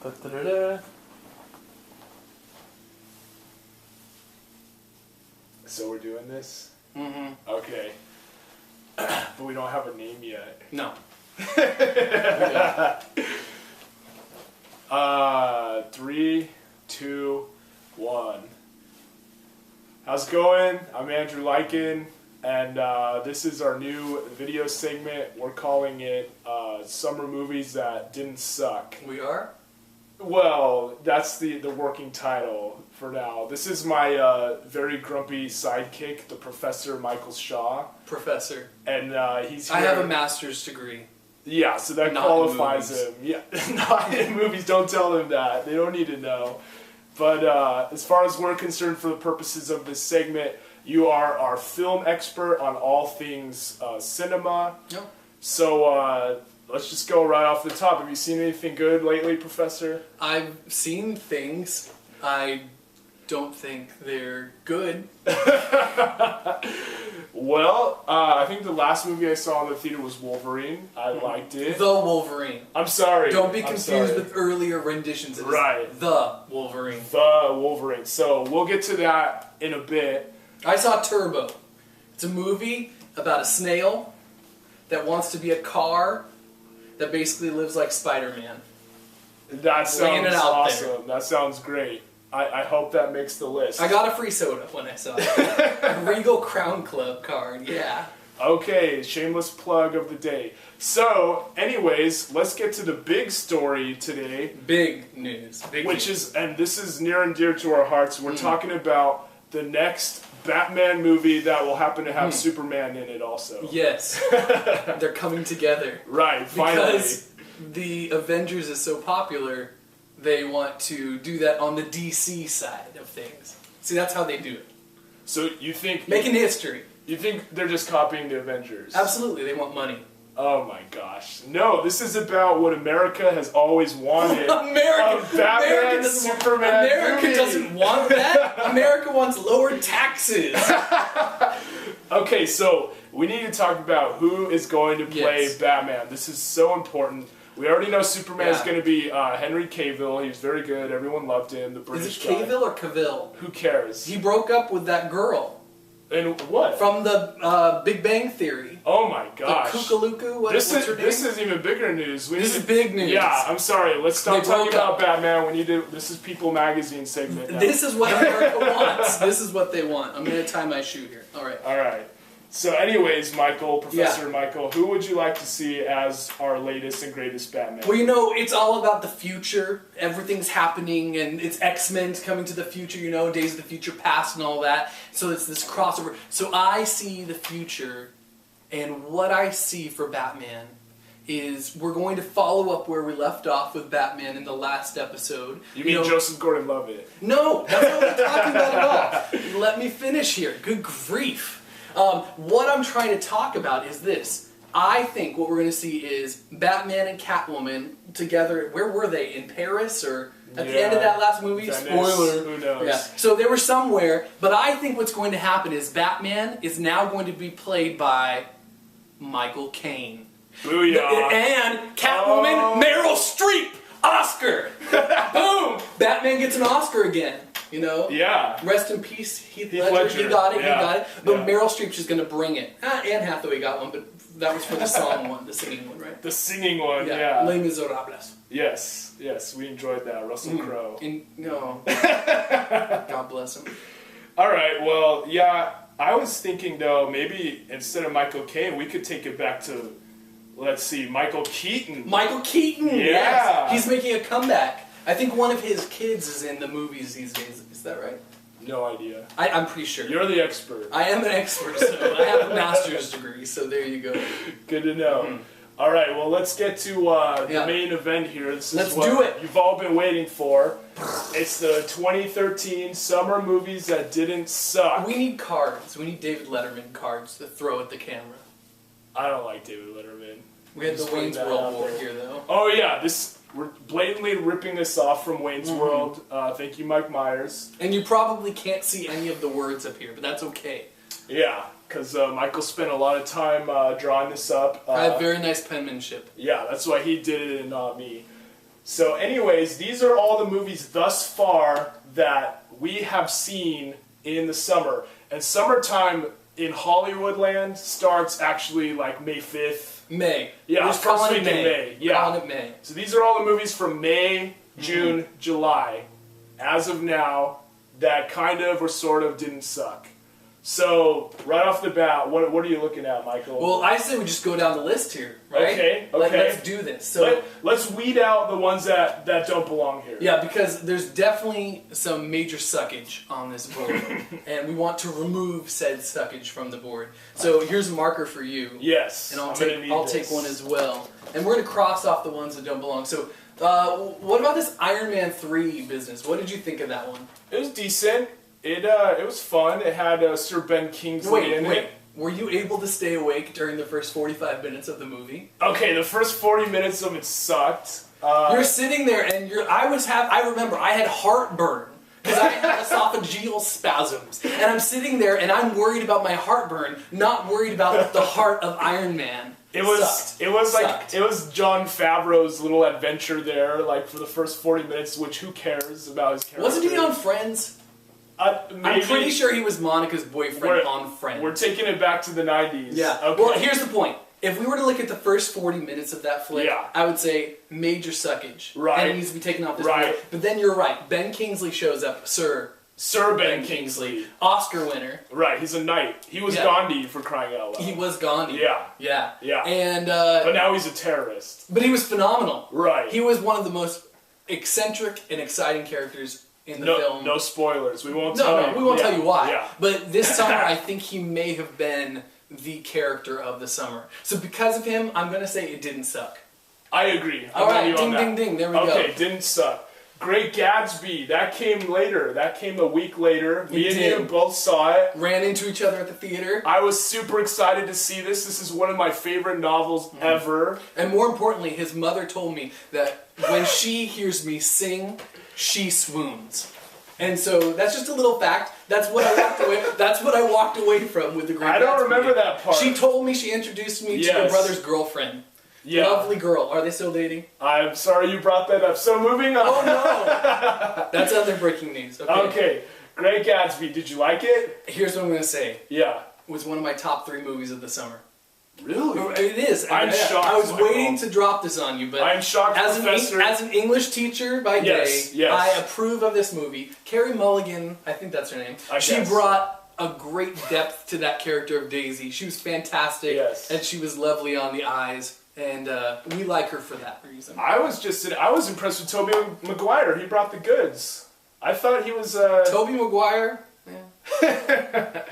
Da-da-da-da. So we're doing this? Mm-hmm. Okay. But we don't have a name yet. No. 3, 2, 1. How's it going? I'm Andrew Lykin, and this is our new video segment. We're calling it Summer Movies That Didn't Suck. We are? Well, that's the working title for now. This is my very grumpy sidekick, the Professor Michael Shaw. Professor. And he's here. I have a master's degree. Yeah, so that Not qualifies in him. Yeah, not in movies. Don't tell him that. They don't need to know. But as far as we're concerned, for the purposes of this segment, you are our film expert on all things cinema. Yep. So let's just go right off the top. Have you seen anything good lately, Professor? I've seen things. I don't think they're good. Well, I think the last movie I saw in the theater was Wolverine. I liked it. The Wolverine. I'm sorry. Don't be I'm confused sorry. with earlier renditions. It is Right. The Wolverine. The Wolverine. So we'll get to that in a bit. I saw Turbo. It's a movie about a snail that wants to be a car that basically lives like Spider-Man. That Laying sounds it out awesome. there. That sounds great. I hope that makes the list. I got a free soda when I saw it. A Regal Crown Club card, yeah. Okay, shameless plug of the day. So, anyways, let's get to the big story today. Big news. Big Which news. is, and this is near and dear to our hearts, we're talking about the next Batman movie that will happen to have Superman in it also. Yes. They're coming together. Right, finally. Because the Avengers is so popular, they want to do that on the DC side of things. See, that's how they do it. So you think Making history. you think they're just copying the Avengers? Absolutely, they want money. Oh my gosh. No, this is about what America has always wanted. America, A Batman, Superman America movie. doesn't want that. America wants lower taxes. Okay, so we need to talk about who is going to play Yes. Batman. This is so important. We already know Superman is Yeah. going to be Henry Cavill. He was very good. Everyone loved him. The Is British it guy. Cavill or Cavill? Who cares? He broke up with that girl And what? from the Big Bang Theory. Oh my The gosh. Kookaluku? What's her name? This is even bigger news. We This need is big news. Yeah, I'm sorry. Let's stop They talking broke about up. Batman. We need to. This is People Magazine segment now. This is what America wants. This is what they want. I'm going to tie my shoe here. All right. All right. So, anyways, Michael, Professor Michael, who would you like to see as our latest and greatest Batman? Well, you know, it's all about the future. Everything's happening, and it's X-Men coming to the future, you know, Days of the Future Past and all that. So it's this crossover. So I see the future, and what I see for Batman is we're going to follow up where we left off with Batman in the last episode. You mean know, Joseph Gordon-Levitt? No, that's not what I'm talking about at all. Let me finish here. Good grief. What I'm trying to talk about is this. I think what we're going to see is Batman and Catwoman together. Where were they? In Paris or at the end of that last movie? Venice, Spoiler. who knows? Yeah. So they were somewhere. But I think what's going to happen is Batman is now going to be played by Michael Caine. Booyah. And Catwoman, Meryl Streep, Oscar. Boom! Batman gets an Oscar again. You know? Yeah. Rest in peace, Heath Heath Ledger. Ledger. He got it, Yeah. he got it. But Yeah. Meryl Streep's just gonna bring it. Anne Hathaway got one, but that was for the song one, the singing one, right? The singing one, yeah. Les Miserables. Yes, we enjoyed that. Russell Crowe. No. God bless him. All right, well, yeah, I was thinking, though, maybe instead of Michael Caine, we could take it back to, let's see, Michael Keaton. Michael Keaton, Yeah. yes. He's making a comeback. I think one of his kids is in the movies these days. Is that right? No idea. I'm pretty sure. You're the expert. I am an expert, so I have a master's degree, so there you go. Good to know. All right, well, let's get to the main event here. This is Let's what do it. you've all been waiting for. It's the 2013 summer movies that didn't suck. We need cards. We need David Letterman cards to throw at the camera. I don't like David Letterman. We had the Just putting Wayne's that World out War there. here, though. Oh, yeah, we're blatantly ripping this off from Wayne's World. Thank you, Mike Myers. And you probably can't see any of the words up here, but that's okay. Yeah, because Michael spent a lot of time drawing this up. I have very nice penmanship. Yeah, that's why he did it and not me. So anyways, these are all the movies thus far that we have seen in the summer. And summertime in Hollywoodland starts actually like May 5th. May. Yeah, We're first calling week it in May. We're calling it May. So these are all the movies from May, June, July, as of now, that kind of or sort of didn't suck. So, right off the bat, what are you looking at, Michael? Well, I say we just go down the list here, right? Okay. Let's do this. So Let's weed out the ones that don't belong here. yeah, because there's definitely some major suckage on this board, and we want to remove said suckage from the board. So here's a marker for you. Yes. And I'll I'm take one as well. And we're gonna cross off the ones that don't belong. So what about this Iron Man 3 business? What did you think of that one? It was decent. It was fun. It had Sir Ben Kingsley in it. Were you able to stay awake during the first 45 minutes of the movie? Okay, the first 40 minutes of it sucked. You're sitting there and I remember I had heartburn because I had esophageal spasms. And I'm sitting there and I'm worried about my heartburn, not worried about the heart of Iron Man. It was Jon Favreau's little adventure there, like for the first 40 minutes, which who cares about his character? Wasn't he on Friends? Maybe. I'm pretty sure he was Monica's boyfriend on Friends. We're taking it back to the 90s. Yeah. Okay. Well, here's the point. If we were to look at the first 40 minutes of that flick, Yeah. I would say major suckage. Right. And it needs to be taken off this Right. board. But then you're right. Ben Kingsley shows up. Sir Ben Kingsley. Oscar winner. Right, he's a knight. He was Yeah. Gandhi for crying out loud. He was Gandhi. Yeah. Yeah. Yeah. And But now he's a terrorist. but he was phenomenal. Right. He was one of the most eccentric and exciting characters in the film. No spoilers. We won't tell you. We won't tell you why. Yeah. But this summer, I think he may have been the character of the summer. So because of him, I'm gonna say it didn't suck. I agree. All right, I'm with you on ding, that. ding, ding. There we go. Okay, didn't suck. Great Gatsby. That came later. That came a week later. Me and you both saw it. Ran into each other at the theater. I was super excited to see this. This is one of my favorite novels ever. And more importantly, his mother told me that when she hears me sing, she swoons. And so that's just a little fact. That's what I walked away. That's what I walked away from with the Great Gatsby. I don't remember that part. She told me, she introduced me to your brother's girlfriend. Yeah. Lovely girl. Are they still dating? I'm sorry you brought that up. So moving on. Oh no! That's other breaking news. Okay. Great Gatsby. Did you like it? Here's what I'm gonna say. Yeah. It was one of my top 3 movies of the summer. Really? It is. I'm shocked. I was Michael. waiting to drop this on you, but I'm shocked, Professor. As an English teacher by day, Yes. I approve of this movie. Carey Mulligan, I think that's her name. She guess. brought a great depth to that character of Daisy. She was fantastic, and she was lovely on the eyes, and we like her for that reason. I was impressed with Tobey Maguire. He brought the goods. I thought he was Tobey Maguire. Yeah.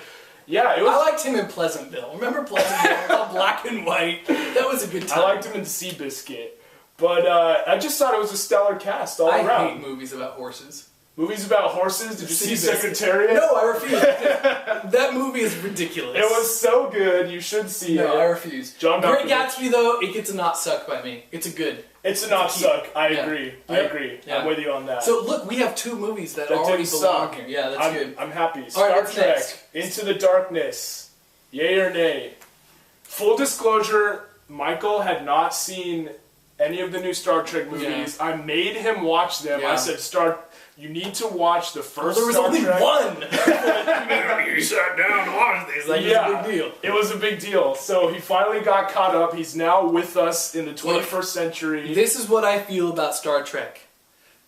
Yeah, it was. I liked him in Pleasantville. Remember Pleasantville? It's all black and white. That was a good time. I liked him in Seabiscuit. But I just thought it was a stellar cast all around. I hate movies about horses. Movies about horses? Did you see Seabiscuit. Secretariat? No, I refuse. That movie is ridiculous. It was so good. You should see it. No, I refuse. John Great Malkovich. Gatsby, though, it gets a not suck by me. It's a good. It's a not suck. I agree. I agree. Yeah. I'm with you on that. So look, we have 2 movies that That already didn't belong suck. here. Yeah, that's good. I'm happy. All Star right, what's Trek, next? Into the Darkness. Yay or nay? Full disclosure, Michael had not seen any of the new Star Trek movies. I made him watch them. Yeah. I said, you need to watch the first There was Star only Trek. one. You sat down to watch these. Like, Yeah, it's a big deal. it was a big deal. So he finally got caught up. He's now with us in the 21st century. This is what I feel about Star Trek.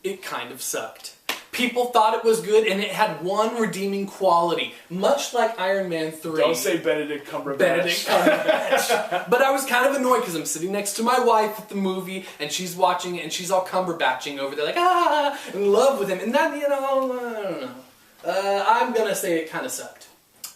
It kind of sucked. People thought it was good, and it had one redeeming quality, much like Iron Man 3. Don't say Benedict Cumberbatch. Benedict Cumberbatch. But I was kind of annoyed because I'm sitting next to my wife at the movie, and she's watching it, and she's all Cumberbatching over there, like, in love with him. And that, I don't know. I'm gonna say it kind of sucked.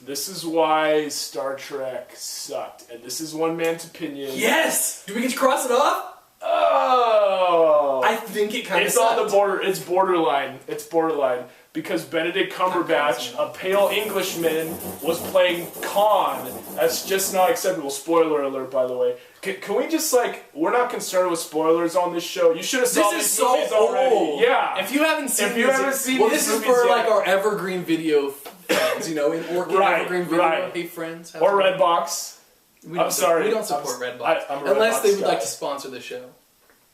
This is why Star Trek sucked, and this is one man's opinion. Yes! Do we get to cross it off? Oh! I think it kind of It's sucked. on the border. It's borderline. It's borderline. Because Benedict Cumberbatch, a pale Englishman, was playing Khan. That's just not acceptable. Spoiler alert, by the way. Can we just, we're not concerned with spoilers on this show. You should have saw This these is so movies already. old. Yeah. If you haven't seen well, this is movies for yet. our evergreen video friends, in Orchid Right, evergreen video. right. Hey friends. Or Redbox. We don't I'm sorry. We don't support Redbox I'm a unless Redbox they would guy. like to sponsor the show.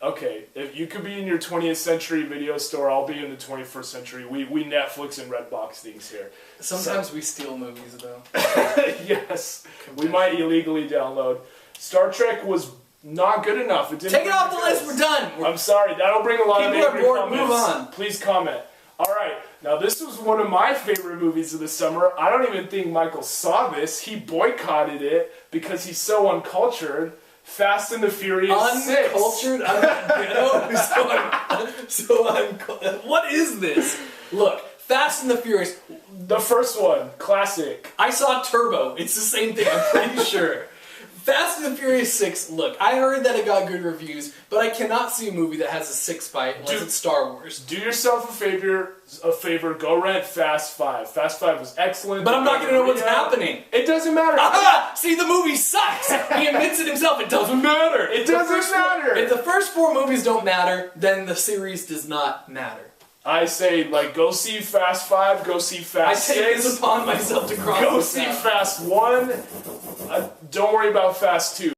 Okay, if you could be in your 20th century video store, I'll be in the 21st century. We Netflix and Redbox things here. Sometimes we steal movies, though. Yes, we might illegally download. Star Trek was not good enough. It didn't Take it off the bring list. We're done. I'm sorry. That'll bring a lot of People are angry bored. comments. Move on. Please comment. All right. Now, this was one of my favorite movies of the summer. I don't even think Michael saw this. He boycotted it because he's so uncultured. Fast and the Furious 6. Uncultured? What is this? Look, Fast and the Furious. The first one, classic. I saw Turbo. It's the same thing, I'm pretty sure. Fast and the Furious 6, look, I heard that it got good reviews, but I cannot see a movie that has a 6 fight unless it's Star Wars. Do yourself a favor, go rent Fast 5. Fast 5 was excellent. But I'm not going to know what's happening. It doesn't matter. Aha! See, the movie sucks! He admits it himself, it doesn't matter! It doesn't matter! If the first 4 movies don't matter, then the series does not matter. I say, like, go see Fast 5, go see Fast 6. I take this upon myself to cross Go this see out. Fast 1. Don't worry about Fast 2.